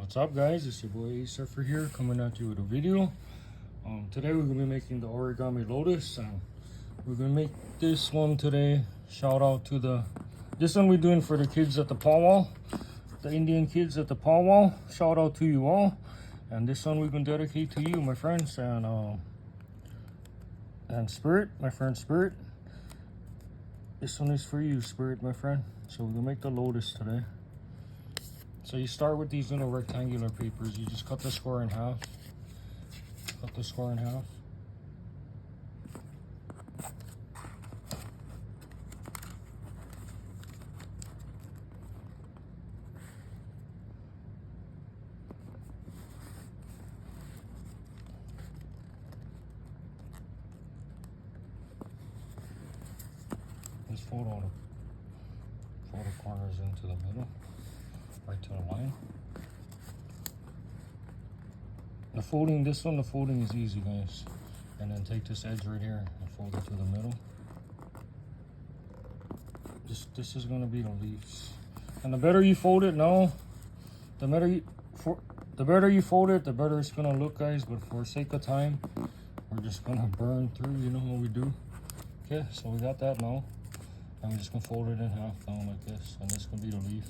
What's up, guys? It's your boy Ace Surfer here, coming at you with a video. Today we're gonna be making the origami lotus. We're gonna make this one today. Shout out to this one we're doing for the kids at the powwow, the Indian kids at the powwow. Shout out to you all. And this one we're gonna dedicate to you, my friends, and Spirit, my friend Spirit. This one is for you, Spirit, my friend. So we're gonna make the lotus today. So you start with these little rectangular papers. You just cut the square in half. Cut the square in half. Just fold all the corners into the middle. Right to the line. The folding is easy, guys. And then take this edge right here and fold it to the middle. This is gonna be the leaves. And the better you fold it now, the better you fold it, the better it's gonna look, guys. But for sake of time, we're just gonna burn through, you know what we do. Okay, so we got that now. And we're just gonna fold it in half down like this. And this is gonna be the leaf.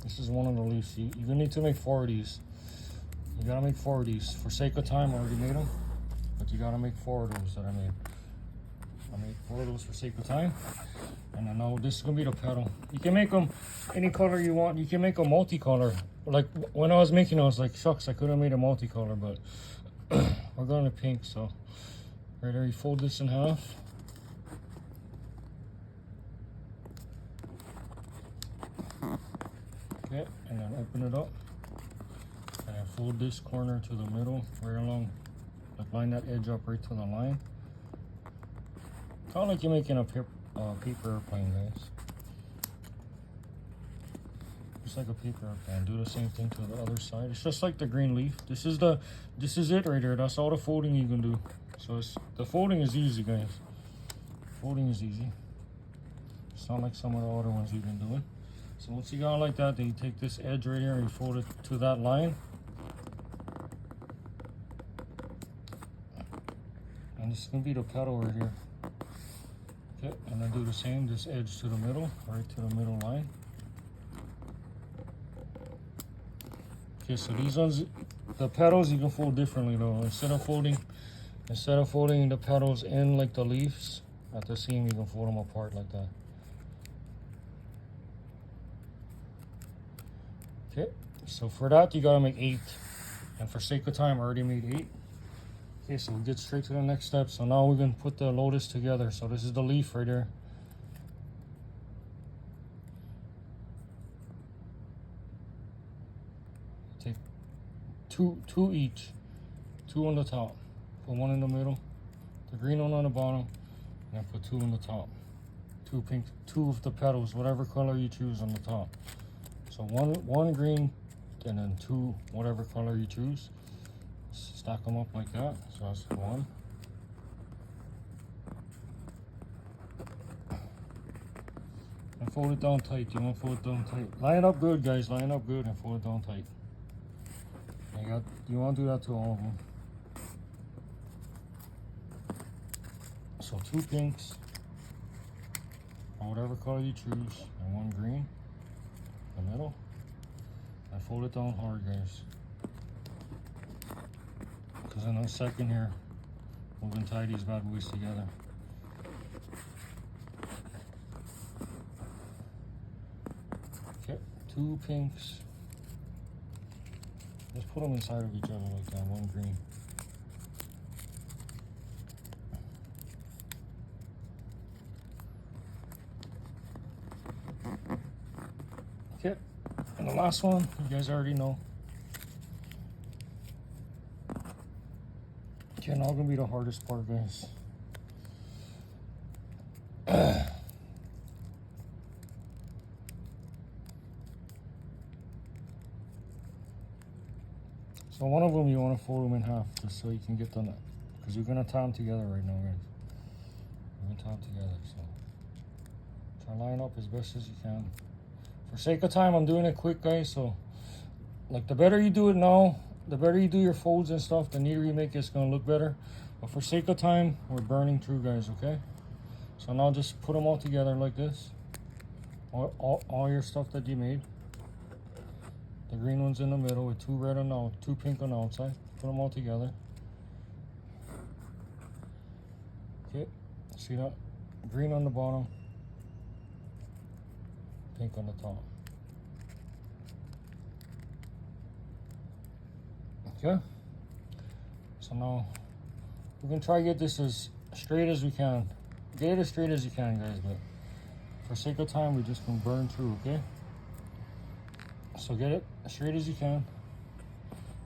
This is one of the leaves. You're gonna need to make 4 of these. You gotta make 4 of these. For sake of time, I already made them, but you gotta make 4 of those that I made. I made 4 of those for sake of time. And I know this is gonna be the petal. You can make them any color you want. You can make them multicolor. Like when I was making, I was like, shucks, I could have made a multicolor, but we're going to pink. So right there, you fold this in half. Okay, and then open it up and then fold this corner to the middle, right along, like line that edge up right to the line. Kind of like you're making a paper airplane, guys. Just like a paper airplane. Do the same thing to the other side. It's just like the green leaf. This is it right here. That's all the folding you can do. So the folding is easy, guys. Folding is easy. It's not like some of the other ones we've been doing. So once you got it like that, then you take this edge right here and you fold it to that line. And this is gonna be the petal right here. Okay, and then do the same, this edge to the middle, right to the middle line. Okay, so these ones, the petals you can fold differently though. Instead of folding the petals in like the leaves at the seam, you can fold them apart like that. Okay, so for that you gotta make 8, and for sake of time I already made 8. Okay, so we get straight to the next step. So now we're gonna put the lotus together. So this is the leaf right here. Take two each, 2 on the top, put 1 in the middle, the green one on the bottom, and then put 2 on the top. 2 pink, 2 of the petals, whatever color you choose on the top. So one green, and then 2 whatever color you choose. Stack them up like that. So that's 1. And fold it down tight. You want to fold it down tight. Line it up good, guys. Line it up good and fold it down tight. You want to do that to all of them. So 2 pinks, or whatever color you choose, and 1 green. The middle, and fold it down hard, guys, because in a second here we're gonna tie these bad boys together. Okay, 2 pinks, let's put them inside of each other like that. 1 green. Okay, and the last one, you guys already know. Okay, now gonna be the hardest part, guys. So one of them you want to fold them in half, just so you can get the nut, because you're gonna tie them together right now, guys. You're gonna tie them together, so try to line up as best as you can. For sake of time, I'm doing it quick, guys, so Like the better you do it now, the better you do your folds and stuff, the neater you make it, it's gonna look better. But for sake of time, we're burning through, guys, okay? So now just put them all together like this. All your stuff that you made. The green one's in the middle with 2 red on the 2 pink on the outside. Put them all together. Okay, see that? Green on the bottom, pink on the top. Okay, so now we're gonna try to get this as straight as we can. Get it as straight as you can, guys, but for sake of time, we're just gonna burn through, okay? So get it as straight as you can.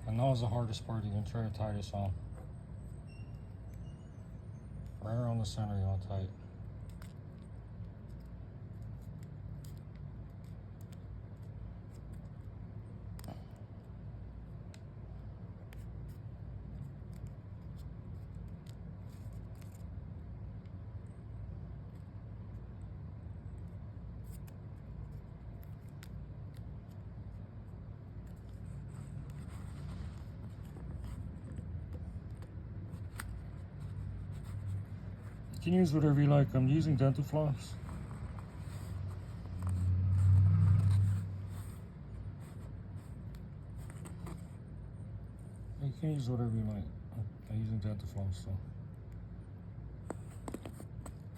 And now is the hardest part. You're gonna try to tie this on. Right around the center, you wanna tie it. You can use whatever you like. I'm using dental floss. You can use whatever you like. I'm using dental floss, so.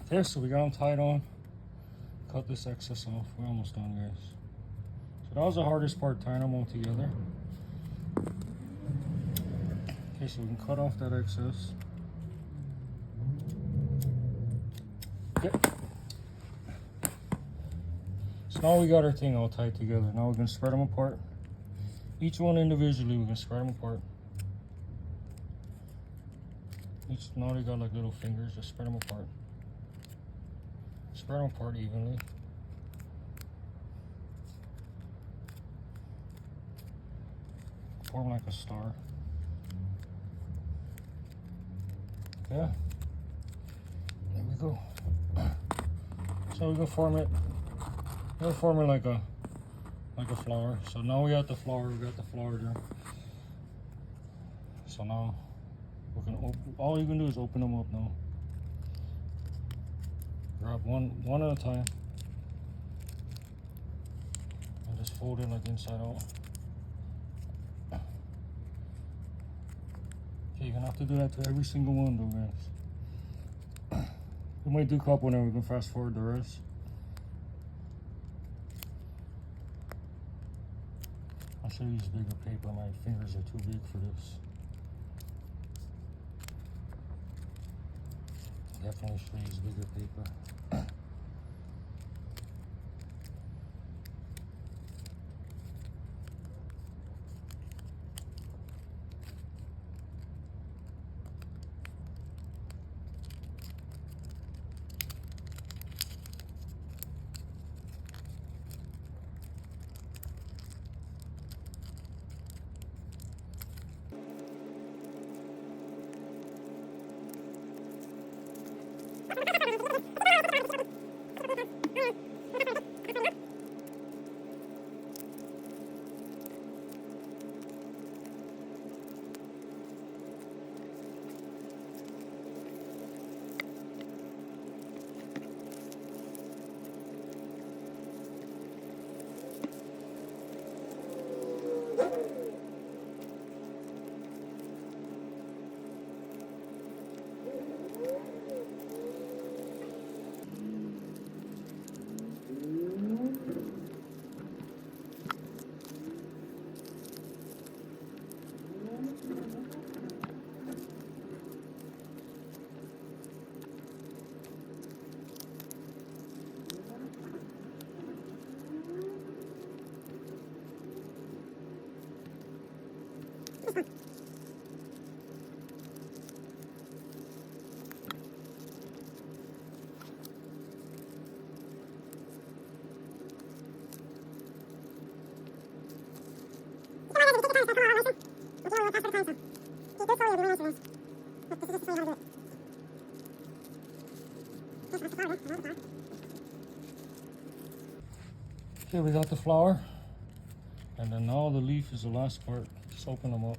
Okay, so we got them tied on. Cut this excess off. We're almost done, guys. So that was the hardest part, tying them all together. Okay, so we can cut off that excess. Okay. So now we got our thing all tied together. Now we're gonna spread them apart. Each one individually, we're gonna spread them apart. Now they got like little fingers, just spread them apart. Spread them apart evenly. Form like a star. Yeah. There we go. So we're gonna form it. We're gonna form it like a flower. So now we got the flower. We got the flower there. So now we're gonna open. All you can do is open them up now. Grab one at a time, and just fold it like inside out. Okay, you're gonna have to do that to every single one, though, guys. We might do a couple, and then we can fast forward the rest. I should use bigger paper. My fingers are too big for this. Definitely should use bigger paper. Okay, we got the flower, And then now the leaf is the last part. Just open them up.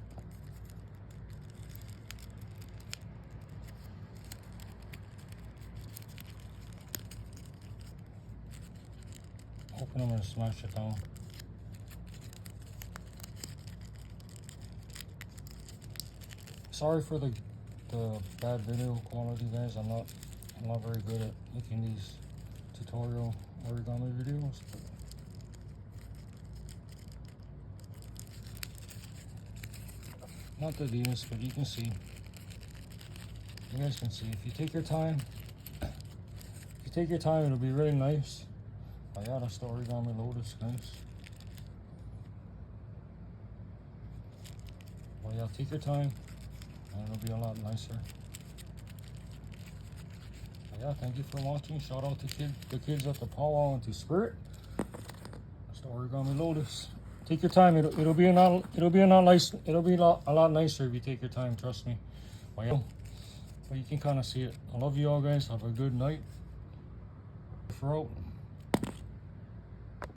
Open them and smash it down. Sorry for the bad video quality, guys. I'm not very good at making these tutorial origami videos. Not the deepest, but you can see. You guys can see. If you take your time, it'll be really nice. Oh yeah, that's the origami lotus, guys. Well, yeah, take your time, and it'll be a lot nicer. But yeah, thank you for watching. Shout out to the kids at the powwow and to Spirit. That's the origami lotus. Take your time. It'll be a lot nicer if you take your time. Trust me. But yeah, but you can kind of see it. I love you all, guys. Have a good night. For out.